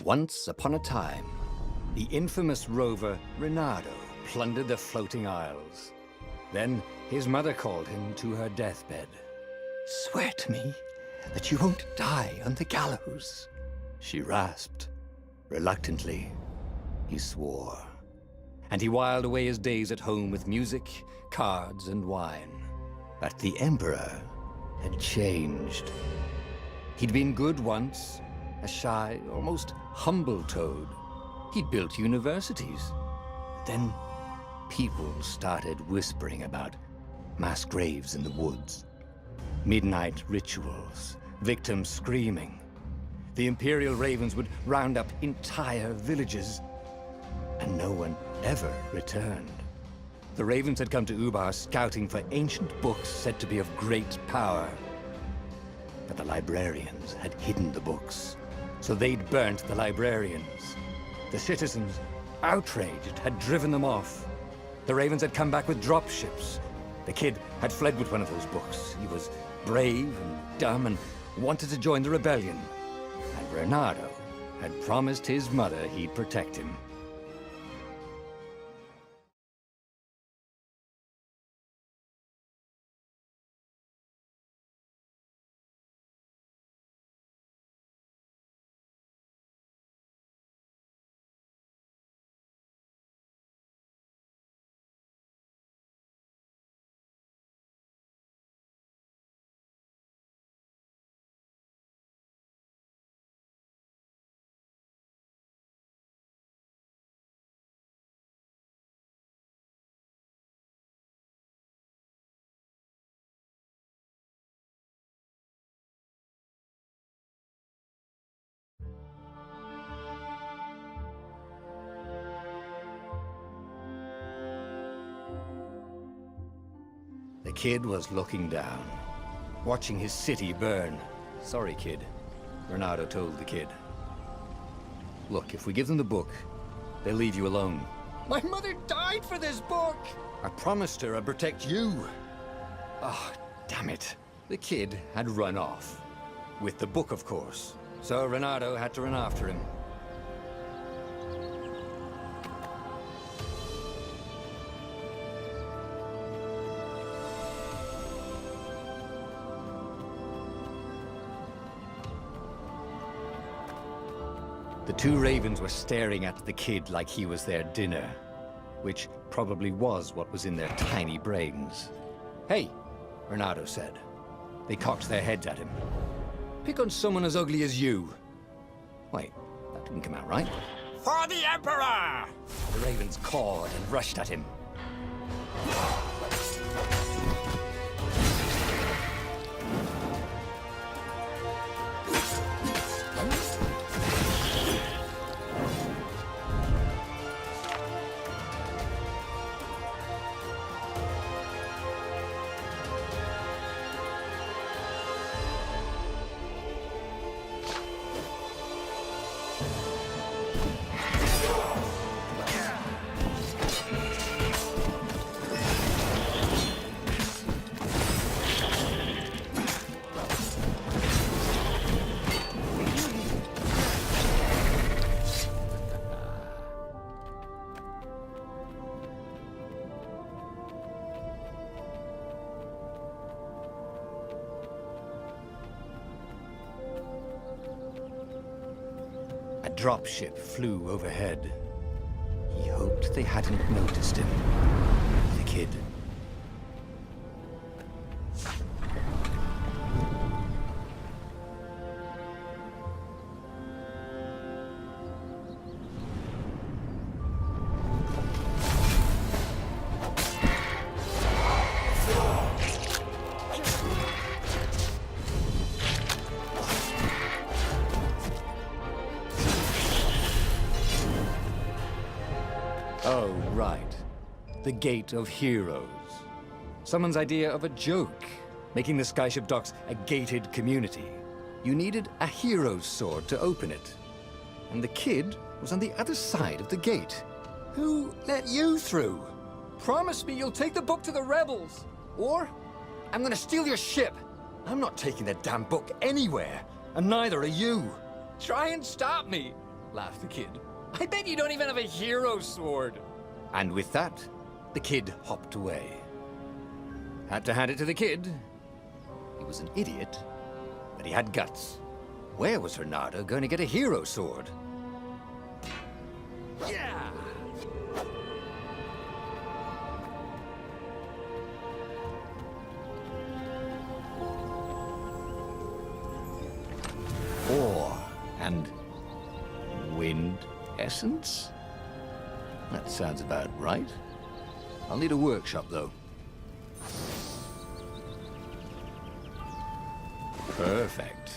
Once upon a time, the infamous rover Reynardo plundered the floating isles. Then his mother called him to her deathbed. "Swear to me that you won't die on the gallows," she rasped. Reluctantly, he swore. And he whiled away his days at home with music, cards, and wine. But the Emperor had changed. He'd been good once, a shy, almost humble toad. He'd built universities. But then people started whispering about mass graves in the woods, midnight rituals, victims screaming. The Imperial Ravens would round up entire villages, and no one ever returned. The Ravens had come to Ubar scouting for ancient books said to be of great power. But the librarians had hidden the books, so they'd burnt the librarians. The citizens, outraged, had driven them off. The Ravens had come back with dropships. The kid had fled with one of those books. He was brave and dumb and wanted to join the rebellion. And Reynardo had promised his mother he'd protect him. The kid was looking down, watching his city burn. "Sorry, kid," Reynardo told the kid. "Look, if we give them the book, they'll leave you alone." "My mother died for this book!" "I promised her I'd protect you." "Ah, damn it." The kid had run off. With the book, of course. So Reynardo had to run after him. The two Ravens were staring at the kid like he was their dinner, which probably was what was in their tiny brains. "Hey," Reynardo said. They cocked their heads at him. "Pick on someone as ugly as you." Wait, that didn't come out right. "For the Emperor!" The Ravens cawed and rushed at him. A dropship flew overhead. He hoped they hadn't noticed him. The kid. Oh, right. The Gate of Heroes. Someone's idea of a joke, making the Skyship docks a gated community. You needed a hero's sword to open it. And the kid was on the other side of the gate. Who let you through? Promise me you'll take the book to the rebels, or I'm gonna steal your ship. I'm not taking that damn book anywhere, and neither are you. Try and stop me. laughed the kid. I bet you don't even have a hero sword. And with that, the kid hopped away. Had to hand it to the kid. He was an idiot, but he had guts. Where was Reynardo going to get a hero sword? Yeah! Ore and wind essence? That sounds about right. I'll need a workshop, though. Perfect.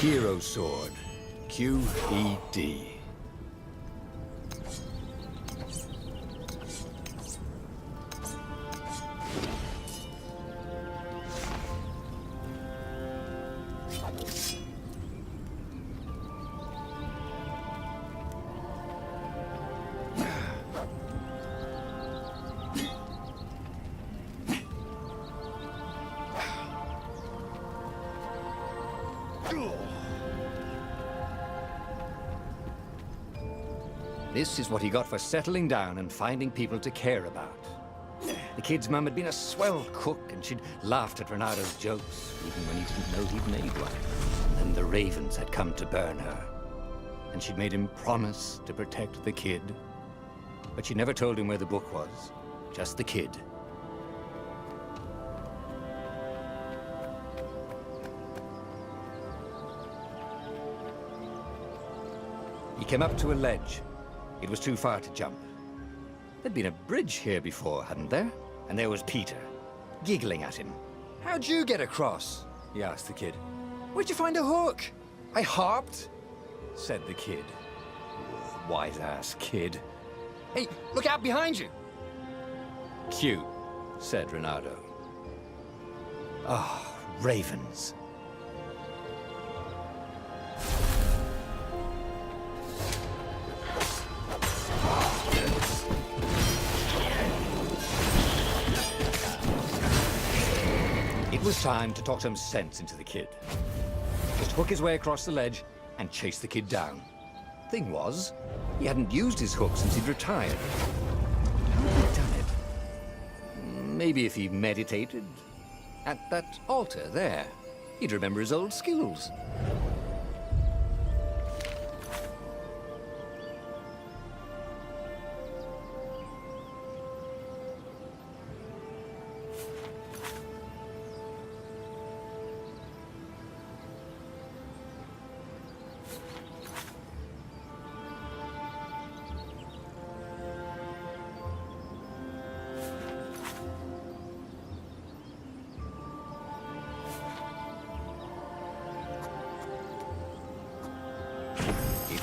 Hero Sword, QED. This is what he got for settling down and finding people to care about. The kid's mum had been a swell cook, and she'd laughed at Reynardo's jokes, even when he didn't know he'd made one. And the ravens had come to burn her. And she'd made him promise to protect the kid. But she never told him where the book was, just the kid. He came up to a ledge. It was too far to jump. There'd been a bridge here before, hadn't there? And there was Peter, giggling at him. "How'd you get across?" he asked the kid. "Where'd you find a hook?" "I hopped," said the kid. Wise-ass kid. "Hey, look out behind you!" "Cute," said Reynardo. Ah, ravens. It was time to talk some sense into the kid. Just hook his way across the ledge and chase the kid down. Thing was, he hadn't used his hook since he'd retired. How had he done it? Maybe if he meditated at that altar there, he'd remember his old skills.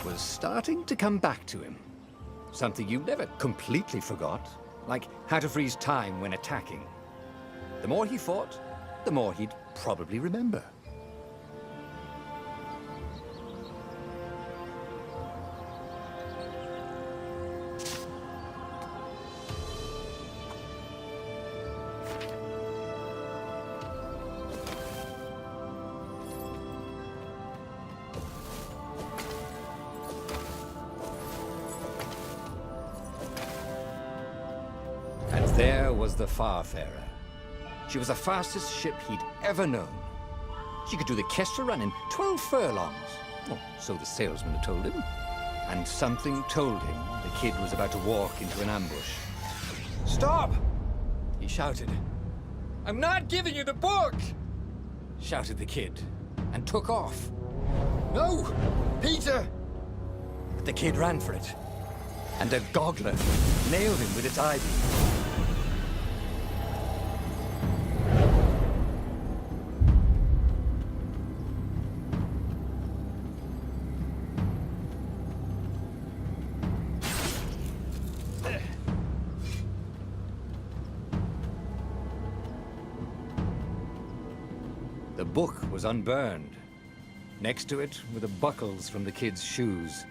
Was starting to come back to him. Something you never completely forgot, like how to freeze time when attacking. The more he fought, the more he'd probably remember. There was the Farfarer. She was the fastest ship he'd ever known. She could do the Kestra run in 12 furlongs. Oh, so the salesman had told him. And something told him the kid was about to walk into an ambush. "Stop!" he shouted. "I'm not giving you the book!" shouted the kid, and took off. "No! Peter!" The kid ran for it, and a goggler nailed him with its eye-beam. book was unburned. Next to it were the buckles from the kid's shoes,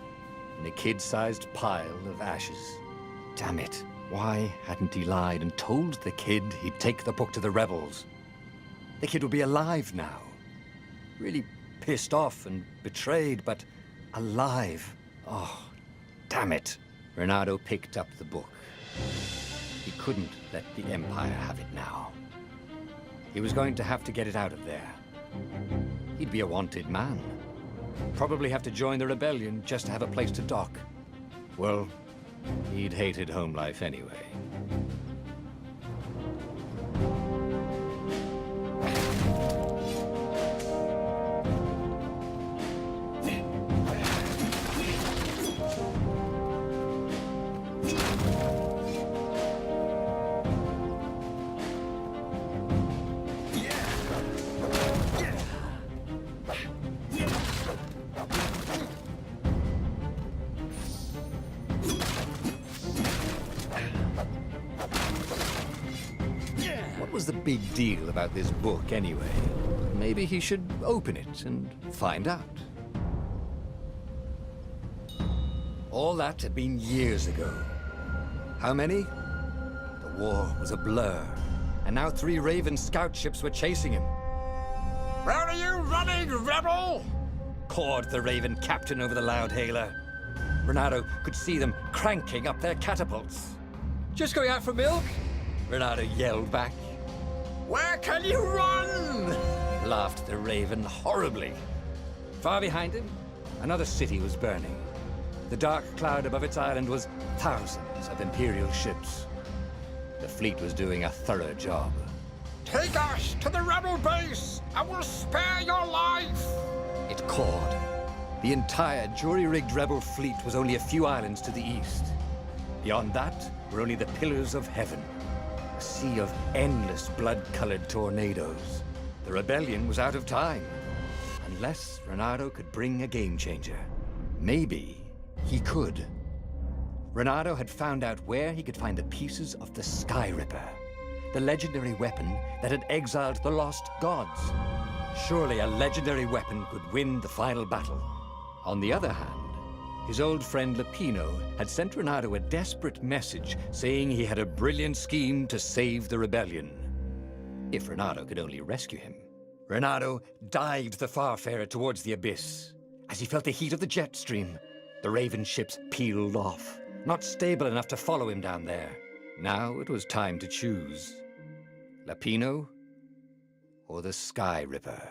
and a kid-sized pile of ashes. Damn it. Why hadn't he lied and told the kid he'd take the book to the rebels? The kid would be alive now. Really pissed off and betrayed, but alive. Oh, damn it. Renato picked up the book. He couldn't let the Empire have it now. He was going to have to get it out of there. He'd be a wanted man. Probably have to join the rebellion just to have a place to dock. Well, he'd hated home life anyway. What was the big deal about this book anyway? Maybe he should open it and find out. All that had been years ago. How many? The war was a blur, and now 3 Raven scout ships were chasing him. Where are you running, rebel? Cawed the Raven captain over the loudhailer. Renato could see them cranking up their catapults. Just going out for milk? Renato yelled back. Where can you run? Laughed the Raven horribly. Far behind him, another city was burning. The dark cloud above its island was thousands of Imperial ships. The fleet was doing a thorough job. Take us to the rebel base, and we'll spare your life. It cawed. The entire jury-rigged rebel fleet was only a few islands to the east. Beyond that were only the pillars of heaven. A sea of endless blood-colored tornadoes. The rebellion was out of time. Unless Renato could bring a game-changer. Maybe he could. Renato had found out where he could find the pieces of the Sky Ripper, the legendary weapon that had exiled the lost gods. Surely a legendary weapon could win the final battle. On the other hand, his old friend Lapino had sent Renato a desperate message saying he had a brilliant scheme to save the rebellion. If Renato could only rescue him. Renato dived the Farfarer towards the abyss. As he felt the heat of the jet stream, the Raven ships peeled off, not stable enough to follow him down there. Now it was time to choose. Lapino or the Sky Ripper?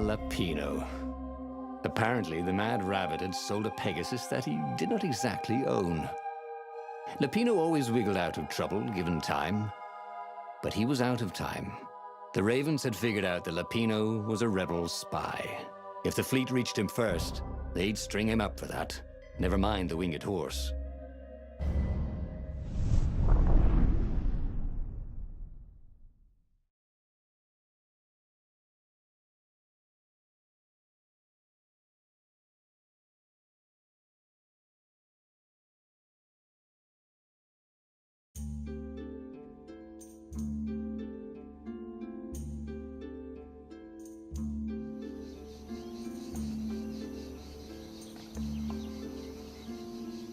Lapino. Apparently, the Mad Rabbit had sold a Pegasus that he did not exactly own. Lapino always wiggled out of trouble, given time. But he was out of time. The Ravens had figured out that Lapino was a rebel spy. If the fleet reached him first, they'd string him up for that. Never mind the winged horse.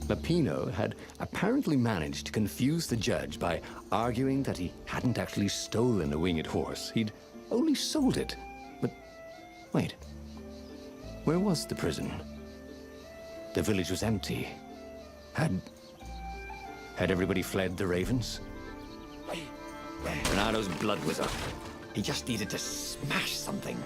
Lapino had apparently managed to confuse the judge by arguing that he hadn't actually stolen a winged horse. He'd only sold it. But wait, where was the prison? The village was empty. Had everybody fled the Ravens? Renato's blood was up. He just needed to smash something.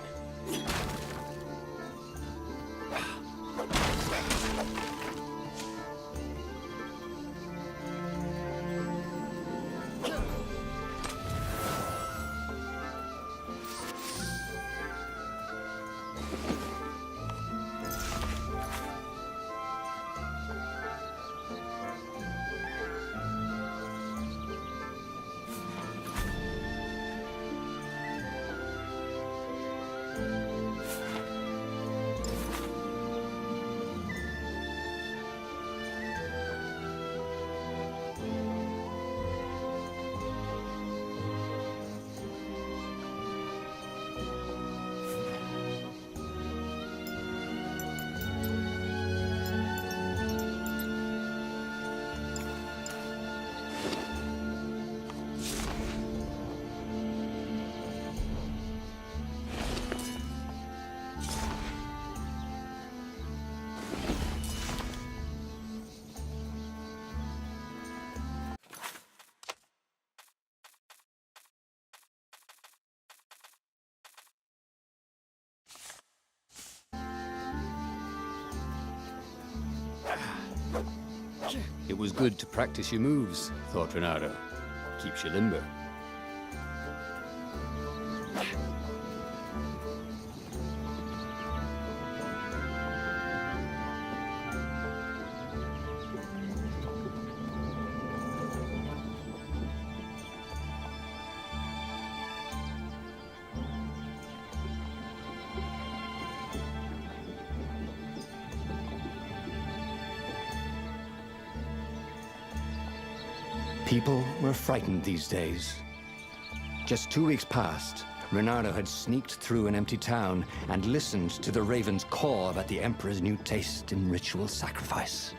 It was good to practice your moves, thought Reynardo. Keeps you limber. People were frightened these days. Just 2 weeks past, Reynardo had sneaked through an empty town and listened to the ravens caw about the Emperor's new taste in ritual sacrifice.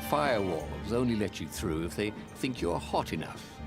Firewalls only let you through if they think you're hot enough.